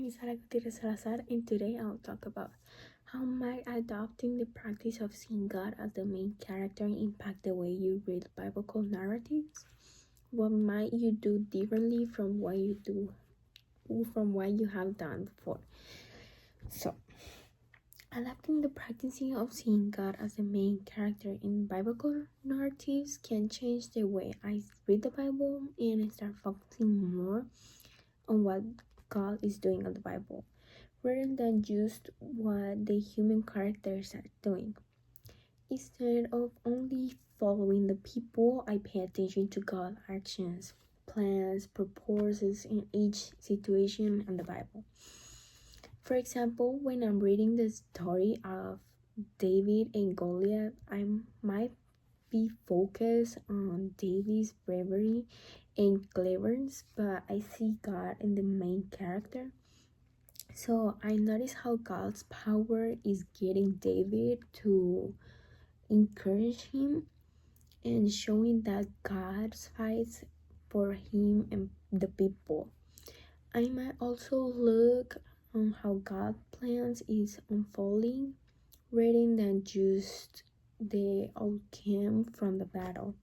is Sara Gutierrez Salazar, and today I'll talk about how might adopting the practice of seeing God as the main character impact the way you read biblical narratives. What might you do differently from what you have done before? So, adapting the practicing of seeing God as the main character in biblical narratives can change the way I read the Bible and start focusing more on what God is doing in the Bible, rather than just what the human characters are doing. Instead of only following the people, I pay attention to God's actions, plans, purposes in each situation in the Bible. For example, when I'm reading the story of David and Goliath, I might be focused on David's bravery and cleverness, but I see God in the main character. So I notice how God's power is getting David to encourage him and showing that God fights for him and the people. I might also look on how God's plans is unfolding rather than just the outcome from the battle.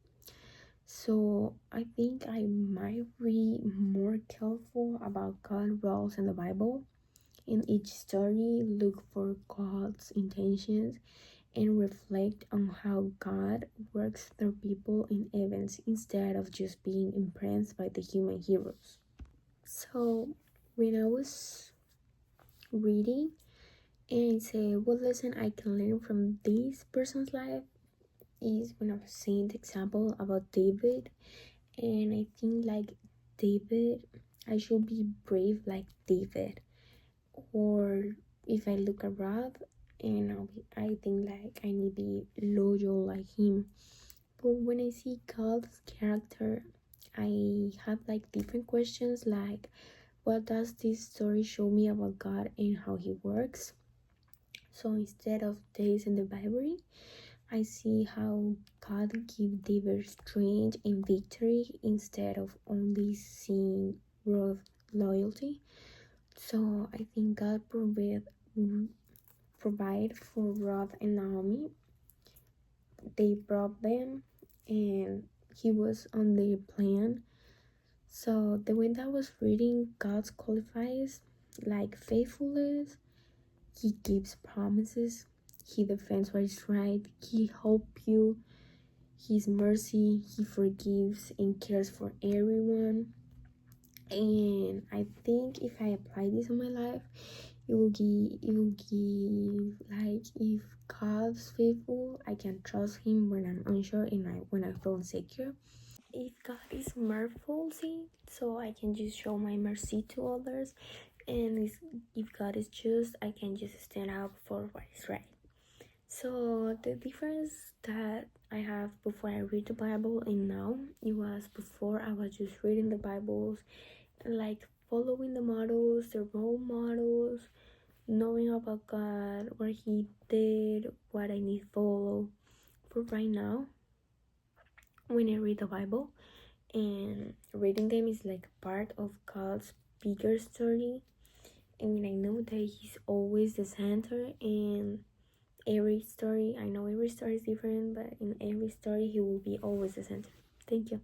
So I think I might be more careful about God's roles in the Bible. In each story, look for God's intentions and reflect on how God works through people in events instead of just being impressed by the human heroes. So when I was reading and say what lesson I can learn from this person's life is when I was seeing the example about David, and I think like David, I should be brave like David. Or if I look at Rob, and I think like I need to be loyal like him. But when I see God's character, I have like different questions like, what does this story show me about God and how he works? So instead of days in the Bible, I see how God gives David strength and victory instead of only seeing Ruth's loyalty. So I think God provide for Ruth and Naomi. They brought them and he was on their plan. So the way that I was reading, God's qualifies like faithfulness. He gives promises. He defends what is right. He helps you. His mercy. He forgives and cares for everyone. And I think if I apply this in my life, it will give like, if God's faithful, I can trust him when I'm unsure and when I feel insecure. If God is merciful, so I can just show my mercy to others, and if God is just, I can just stand up for what is right. So the difference that I have before I read the Bible and now, it was before I was just reading the Bibles and like following the models, the role models, knowing about God, what he did, what I need to follow. But right now, when I read the Bible, and reading them is like part of God's bigger story, and I know that he's always the center in every story. I know every story is different, but in every story he will be always the center. Thank you.